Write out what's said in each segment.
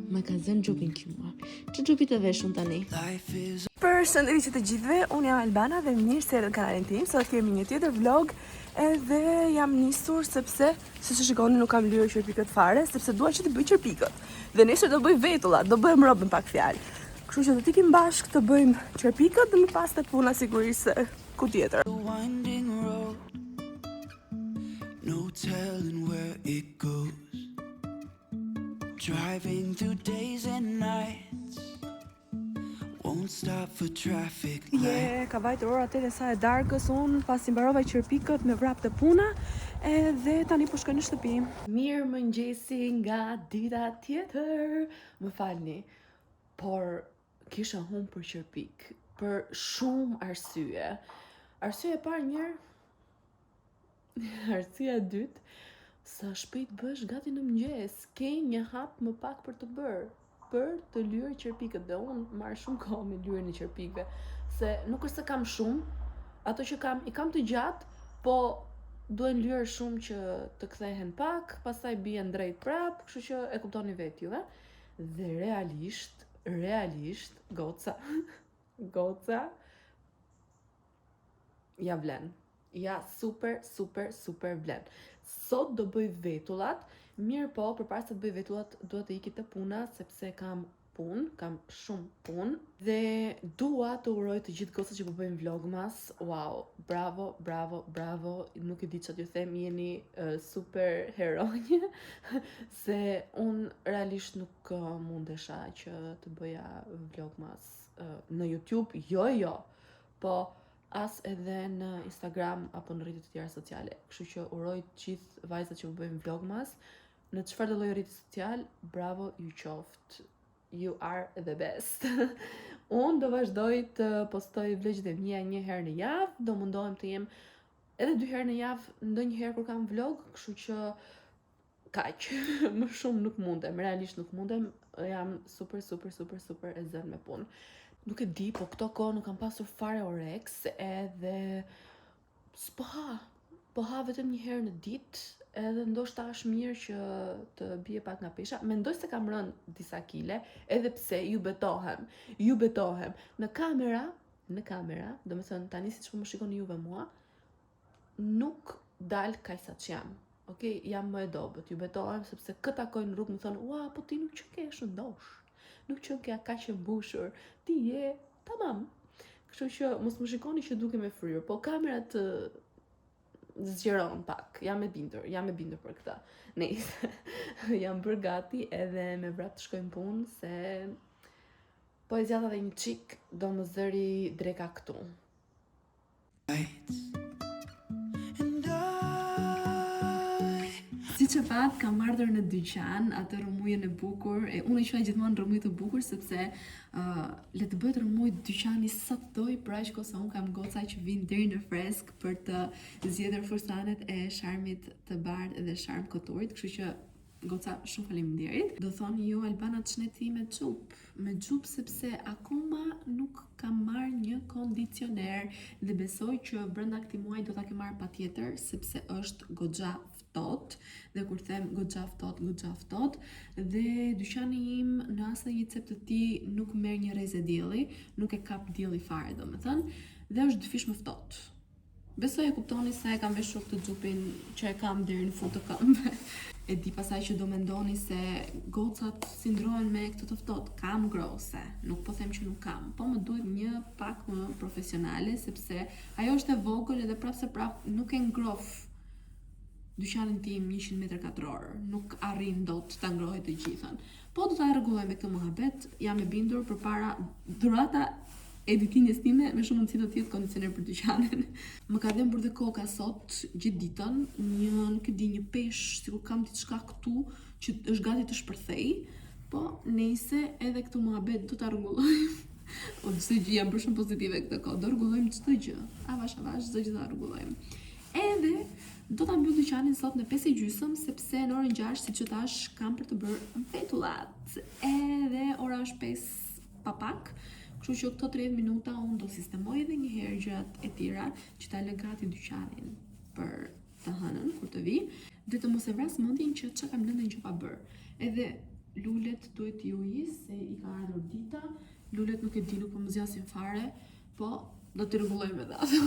më ka zënë xhupin kjo mua. Që xhupi të veshun tani? Përshëndetje të gjithëve, unë jam Albana dhe mirë se erdhët në kanalin tim. Sot kemi një tjetër vlog edhe jam nisur sepse, si që shikoni, nuk kam lyer qerpikët fare, sepse dua që të bëj qerpikët. Dhe nesër do bëj vetullat, do bëjmë robën pak fjalë. Kështu që do t'ikim bashkë të bëjmë qerpikët dhe më pas të puna sigurisht se ku tjetër. No telling where it goes. Driving through days and nights. Won't stop for traffic light. Ka vajtur ora 8 sa e darkës, unë pasi mbarova qerpikët me vrap të puna, edhe tani po shkoj në shtëpi. Mirë mëngjesi nga dita tjetër. Më falni, por kisha humbur për qerpik për shumë arsye. Arsye e parë njërë, arsyeja e dytë, sa shpejt bësh gati në mëngjes, ke një hap më pak për të bërë, për të lyer qerpikët, dhe unë marr shumë kohë me lyerjen e qerpikëve, se nuk është se kam shumë, ato që kam i kam të gjatë, po duhen lyer shumë që të kthehen pak, pastaj bien drejt prap, kështu që e kuptoni vetë juve. Dhe realisht goca ja vlen. Ja, super vlen. Sot do bëj vetullat, mirë po, përpara se të bëj vetullat, duhet të iki te puna, sepse kam shumë punë, dhe dua të uroj të gjithë gocat që po bëjnë vlogmas, wow, bravo, nuk e di çfarë t'ju them, jeni super heronjë, se unë realisht nuk mundesha që të bëja vlogmas në YouTube, jo, po as edhe në Instagram apo në rrjetet e tjera sociale. Kështu që uroj të gjithë vajzat që bëjnë vlogmas, në çfarëdo lloj rrjeti social, bravo ju qoftë. You are the best. Unë do vazhdoj të postoj vlogjet e mia një herë në javë, do mundohem të jem edhe 2 herë në javë, ndonjëherë kur kam vlog, kështu që kaq. Më shumë nuk mundem, realisht nuk mundem, jam super e zënë me punë. Nuk e di, po këto kohë nuk kam pasur fare oreks, edhe po ha vetëm një herë në ditë, edhe ndoshta është mirë që të bie pak nga pesha. Mendoj se kam rënë disa kile, edhe pse ju betohem. Në kamera, domethënë tani siç po më shikoni juve mua, nuk dal kaq sa që jam. Okej, jam më e dobët, ju betohem sepse këtë takoj në rrugë më thonë, "Ua, po ti nuk që ke shëndosh. Nuk që ke kaq e mbushur. Ti je tamam." Kështu që mos më shikoni që dukem e fryrë, po kamerat zgjeron pak. Jam e bindur për këtë. Nejse, jam bërë gati edhe me vrap të shkojmë punë, se po e zjata dhe një qik, do më zëri dreka këtu. Si që pat, kam ardhur në dyqan, atë rëmujën e bukur, e unë i quaj gjithmonë rëmujë të bukur, sepse le të bëhet rëmujë dyqani sa të doj, pra që kosa unë kam goca që vinë deri në fresk për të zgjedhur fursanet e sharmit të bardhë dhe sharm koturit, kështu që goca, shumë faleminderit. Do thoni ju, Albana, ç'ne ti me xhup, sepse akoma nuk kam marrë një kondicioner dhe besoj që brenda këtij muaji do ta kem marrë patjetër, sepse është goxha ftohtë, dhe kur them goxha ftohtë, dhe dyqani im në asnjë një cep të tij nuk merr një rrezë dielli, nuk e kap dielli fare, domethënë, dhe është dyfish më ftohtë. Besoj e kuptoni se e kam veshur këtë xhupin që e kam deri në fund të këmbëve. E di pasaj që do mendoni se gocat si ndrohen me këtë të ftohtë. Kam grose, nuk po them që nuk kam, po më duhet një pak më profesionale, sepse ajo është e vogël edhe prap nuk e ngrof dyqanin tim 100 metër katror, nuk arrin dot ta ngrohej të gjithën. Po do ta rregulloj me këtë mohabet, jam e bindur përpara dhurata editinjes time, me shumë mundësi do të jetë kondicioner për dyqanin. Më ka dhënë dhe koka sot gjithë ditën, nuk e di, një pesh, sikur kam diçka këtu që është gati të shpërthej, po nejse, edhe këtë muhabet do ta rregullojmë. O çdo gjë jam për shumë pozitive këtë kohë, do rregullojmë çdo gjë. Avash, çdo gjë do ta rregullojmë. Edhe do ta mbyll dyqanin sot në 5:30, sepse në orën 6, siç e thash, kam për të bërë vetullat. Edhe ora është 5 pa pak. Kështu që këto 30 minuta unë do sistemoj edhe një herë gjërat e tjera që ta lë gati dyqanin për të hënën kur të vi, dhe të mos e vras mendjen që çka kam lënë gjë pa bër. Edhe lulet duhet ju se i ka ardhur dita. Lulet nuk e di, nuk po më zgjasin fare, po do të rregullojmë edhe ato.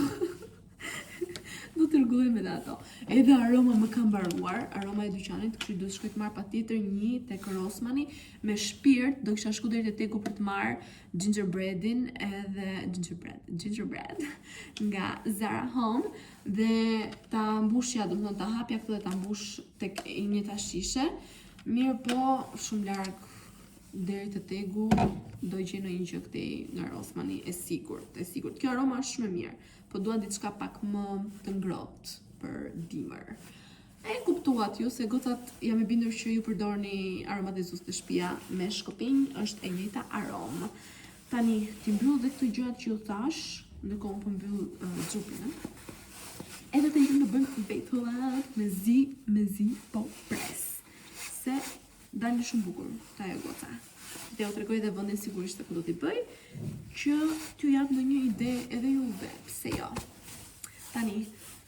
Do të rregullojmë edhe ato. Edhe aroma më ka mbaruar, aroma e dyqanit, kështu do të shkoj të marr patjetër një tek Rossmani me shpirt, do kisha shku deri te Teku për të marr gingerbreadin edhe gingerbread nga Zara Home dhe ta mbushja, domethënë ta hapja këtë dhe ta mbush tek njëta shishe. Mirë po, shumë larg deri te Tegu do gjej në një gjë këtej nga Rossmani, e sigurt. Kjo aroma është shumë e mirë, po dua diçka pak më të ngrohtë për dimër. E kuptuat ju se gocat jam e bindur që ju përdorni aromatizues të shtëpia me shkopinj, është e njëjta aromë. Tani ti mbyll dhe këto gjërat që ju thash, ndërkohë unë po mbyll xhupin. Edhe të jemi në bëjmë betullat me zi po pres. Se dalin shumë bukur ta ajo goca. Dhe u tregoj dhe vendin sigurisht se ku do t'i bëj, që t'ju jap ndonjë ide edhe juve, pse jo. Tani,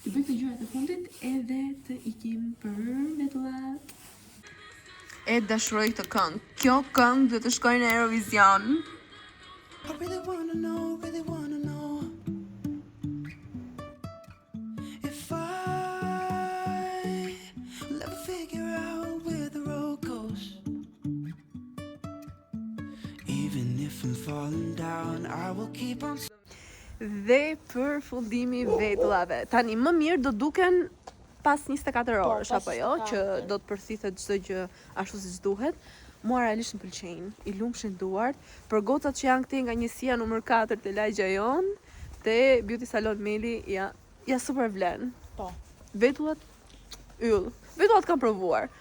të bëj të gjërat e fundit edhe të ikim për betullat. E dashuroj këtë këngë. Kjo këngë duhet të shkojë në Eurovision. I really wanna know if I will ever figure out where the road goes. Even if I'm falling down, I will keep on. Dhe për fundimi vetullave. Tani më mirë do duken pas 24 orësh apo jo, që do të përthithet çdo gjë ashtu siç duhet. Mua realisht më pëlqejnë, i lumshin duart. Për gocat që janë këtej nga njësia numër 4 te lagja jon, te Beauty Salon Meli, ja super vlen. Po. Vetullat yll. Vetullat kam provuar.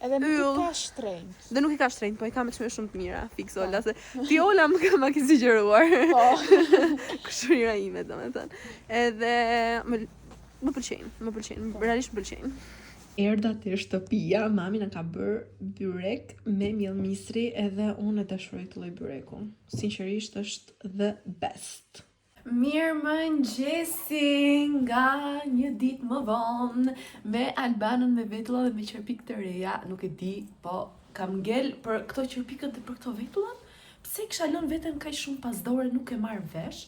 Edhe nuk Yll. i ka shtrenjt. Dhe nuk i ka shtrenjt, po i ka me çmime shumë të mira, fiks Ola, se ti Ola më ke sugjeruar. Po. Kushërira ime, domethënë. Edhe më pëlqejnë, realisht më pëlqejnë. Erdha te shtëpia, mami na ka bër byrek me miell misri edhe unë e dashuroj këtë lloj byreku. Sinqerisht është the best. Mirë mëngjesi nga një ditë më vonë me Albanën, me vetulla dhe me qerpik të reja. Nuk e di, po kam ngel për këto qerpikët dhe për këto vetullat. Pse kisha lënë veten kaq shumë pas dore, nuk e marr vesh.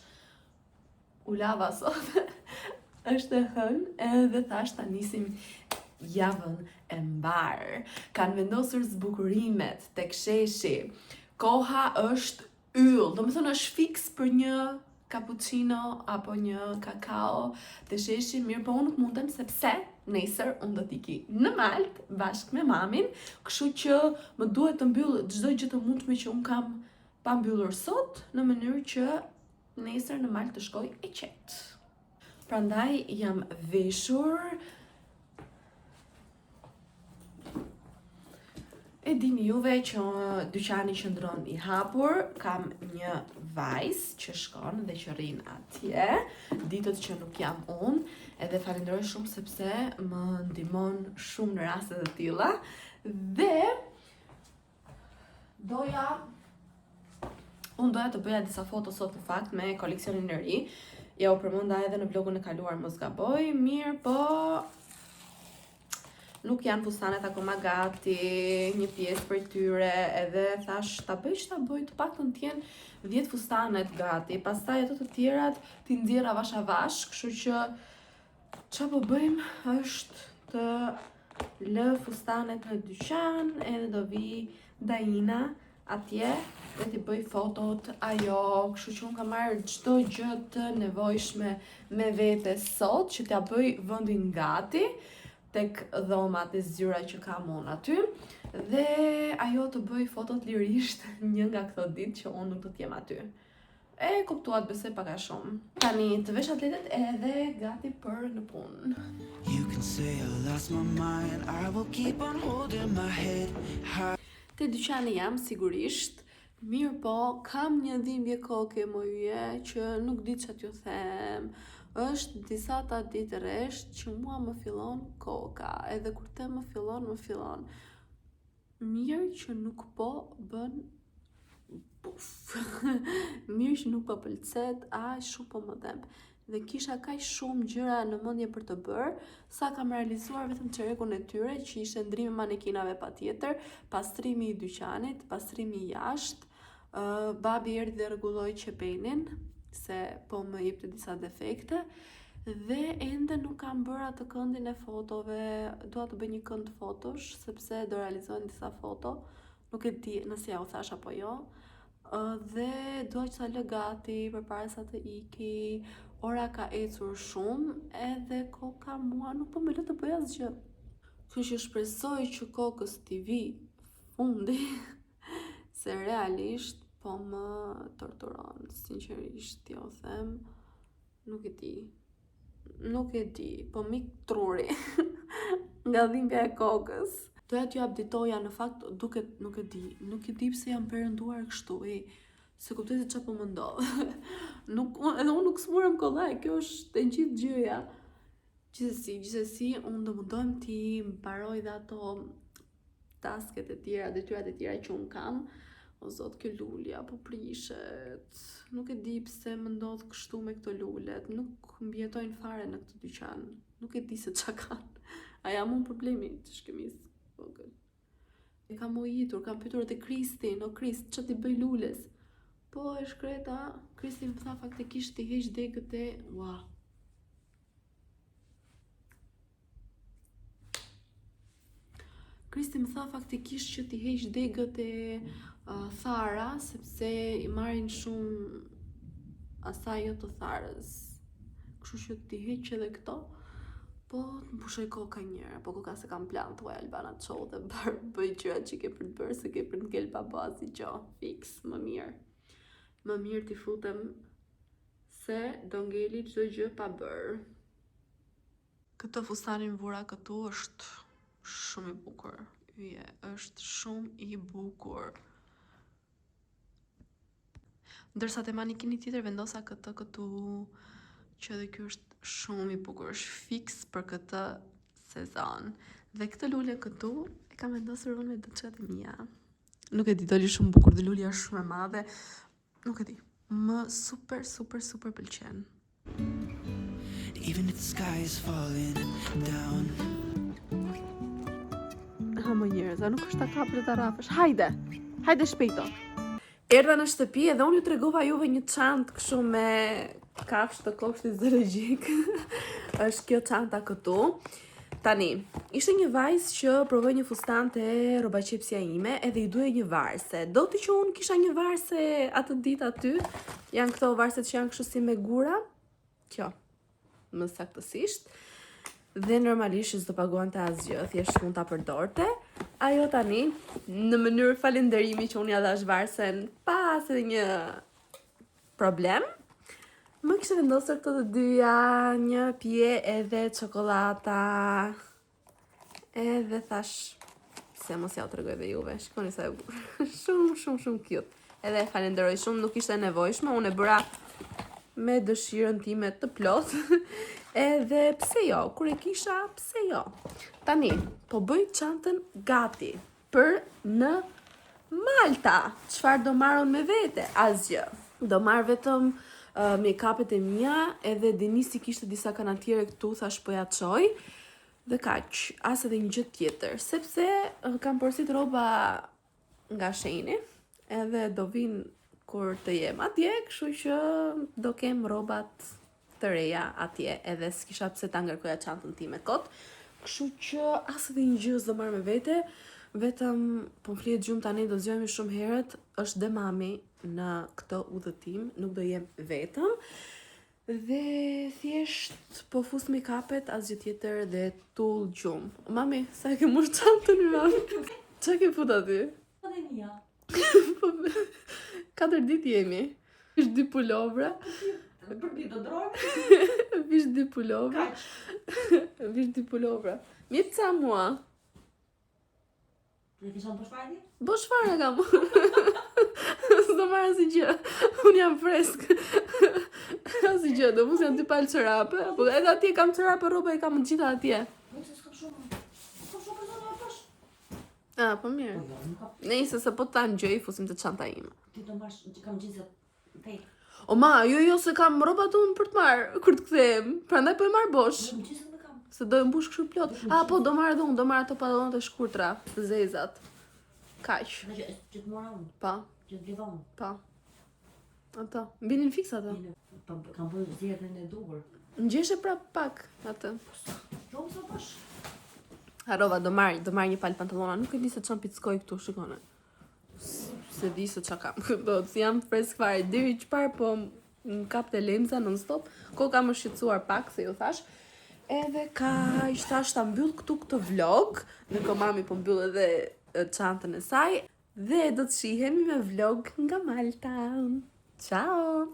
U lava sot. Është e hënë edhe thash ta nisim javën e mbar. Kanë vendosur zbukurimet tek sheshi. Koha është yll, domethënë është fiks për një cappuccino apo një kakao të sheshi. Mirë po unë nuk mundem sepse nesër unë do t'iki në Maltë bashkë me mamin, kështu që më duhet të mbyll çdo gjë të mundshme që unë kam pa mbyllur sot, në mënyrë që nesër në Maltë të shkoj e qetë. Prandaj jam veshur. E dini juve që dyqani qëndron i hapur, kam një vajzë që shkon dhe që rrin atje, ditët që nuk jam unë, edhe falenderoj shumë sepse më ndihmon shumë në raste të tilla. Dhe unë doja të bëja disa foto sot në fakt me koleksionin e ri. Ja u përmenda edhe në vlogun e kaluar, mos gaboj, mirë po nuk janë fustanet akoma gati, një pjesë për tyre, edhe thash ta bëj të paktën të jenë 10 fustanet gati, pastaj ato të tjerat t'i nxjerr avash avash, kështu që ç'a po bëjmë është të lë fustanet në dyqan, edhe do vi Daina atje dhe t'i bëj fotot ajo, kështu që unë kam marrë çdo gjë të nevojshme me vete sot, që t'ja bëj vendin gati tek dhomat e zyra që kam unë aty, dhe ajo të bëj fotot lirisht një nga këto ditë që unë nuk do t'jem aty. E kuptuat besoj pak a shumë. Tani të vesh atletet edhe gati për në punë. You can say I lost my mind, I will keep on holding my head high. Te dyqani jam sigurisht, mirë po kam një dhimbje koke më yje që nuk di ç'a t'ju them. Është disa ta ditë rresht që mua më fillon koka, edhe kur te më fillon. Mirë që nuk po bën buf. Mirë që nuk po pëlqet, shumë po më dëmb. dhe kisha kaq shumë gjëra në mendje për të bërë, sa kam realizuar vetëm çerekun e tyre, që ishte ndrimi i manekinave patjetër, pastrimi i dyqanit, pastrimi jashtë. Babi erdhi dhe rregulloi qepenin, se po më jepte disa defekte, dhe ende nuk kam bërë atë këndin e fotove. Dua të bëj një kënd fotosh, sepse do realizohen disa foto, nuk e di nëse ja u thash apo jo. Dhe dua që ta lë gati përpara sa të iki. Ora ka ecur shumë, edhe koka mua nuk po më lë të bëj asgjë. Kështu që shpresoj që kokës t'i vi fundi, se realisht po më torturon, sinqerisht jo them, nuk e di, po mik truri nga dhimbja e kokës. Doja t'ju updatoja, në fakt duket nuk e di pse jam perënduar kështu, se kuptoj se çfarë po më ndodh. Edhe unë nuk smurem kollaj, kjo është e gjithë gjëja. Gjithsesi, unë do mundohem t'i mbaroj dhe ato tasket e tjera, detyrat e tjera që unë kam. O zot, kjo lulja po prishet. Nuk e di pse më ndodh kështu me këto lulet. Nuk mbijetojnë fare në këtë dyqan. Nuk e di se çka kanë. A jam unë problemi të shkemis? E kam ujitur, kam pyetur te Kristin, o Krist, ç'a ti bëj lules? Po e shkreta, Kristi më tha faktikisht t'i heq degët e... Ua. Kristi më tha faktikisht që t'i heq degët e thara, sepse i marrin shumë asaj jo të tharës. Kështu që t'i heq edhe këto. Po të mbushoj koka njëra, po koka se kam plan thua Albana të shoh dhe bëj gjërat që ke për të bërë, se ke për të ngel baba si gjo, fix, më mirë. Më mirë t'i futem se do ngeli çdo gjë pa bërë. Këtë fustanin vura këtu është shumë i bukur. Yje, është shumë i bukur. Ndërsa te manikini tjetër vendosa këtë këtu, që edhe ky është shumë i bukur, është fix për këtë sezon. Dhe këtë lule këtu e kam vendosur unë me dëçkat e mia. Nuk e di, doli shumë bukur dhe lulja është shumë e madhe. Nuk e di, më super pëlqen. Even if the sky is falling down. Ha më njerëz, a nuk është ta kapre ta rafësh? Hajde shpejto. Erdha në shtëpi edhe unë ju tregova juve një çantë kështu me kafshë të kopshtit zoologjik. Është kjo çanta këtu. Tani, ishte një vajzë që provoi një fustan te rrobaqepsja ime edhe i duhej një varse. Do të që unë kisha një varse atë ditë aty. Janë këto varset që janë kështu si me gura. Kjo, më saktësisht. Dhe normalisht s'do paguante asgjë, thjesht mund ta përdorte. Ajo tani, në mënyrë falënderimi që unë ja dhash varsen pas edhe një problem, më kishte vendosur këto të dyja, një pije edhe çokolata. Edhe thash, se mos ja u tregoj dhe juve, shikoni sa e bukur. Shumë cute. Edhe falenderoj shumë, nuk ishte nevojshme, unë e bëra me dëshirën time të plot. Edhe pse jo, kur e kisha, pse jo. Tani, po bëj çantën gati për në Malta. Çfarë do marrën me vete? Asgjë. Do marr vetëm make-upet e mia, edhe Denisi kishte disa kanatiere këtu, thash po ja çoj. Dhe kaq, as edhe një gjë tjetër, sepse kam porositë rroba nga Sheini, edhe do vinë kur të jem atje, kështu që do kem rrobat të reja atje, edhe s'kisha pse ta ngarkoja çantën time kot. Kështu që as edhe një gjë s'do marr me vete, vetëm po flihet gjumë tani, do zgjohemi shumë herët, është dhe mami në këtë udhëtim, nuk do jem vetëm. Dhe thjesht po fus make-upet, asgjë tjetër dhe tull gjumë. Mami, sa e ke mush çantën mami? Ç'a ke fut aty? Po dhe mia. 4 ditë jemi. Vish 2 pulovra. Përbi do drogë. Vish 2 pulovra. Vish 2 pulovra. Mi ca mua. Ne kisha boshfari? Boshfare kam. S'do marr asnjë gjë. Unë jam fresk. Asnjë gjë, do mos janë 2 palë çorape, po edhe atje kam çorape, rroba i kam të gjitha atje. Po se s'kam shumë. S'kam shumë persona tash. Ah, po mirë. Po jo, nuk ka. Nëse se po ta ngjoj, fusim te çanta ime. Ti do marrësh, ti kam gjithë tej. O ma, jo se kam rrobat unë për të marrë, kur të kthehem. Prandaj po e marr bosh. Më qisë me kam. Se do e mbush kështu plot. Po do marr edhe unë, do marr ato pantallonat e shkurtra, të zezat. Kaq. Që të mora unë, Pa, që të liva unë. pa. Ato, mbinin fiks ato. Kam bërë zjerën e duhur. Ngjeshe prap pak atë. Shumë sa pash. Harova, do marr një palë pantallona, nuk e di se çam pickoj këtu, shikone. Se di se çka kam. Do të jam fresk fare deri çfarë po më kapte lemza non stop. Koka më shqetësuar pak se ju thash. Edhe kaq thash ta mbyll këtu këtë vlog, ndërkohë mami po mbyll edhe çantën e saj dhe do të shihemi me vlog nga Malta. Ciao.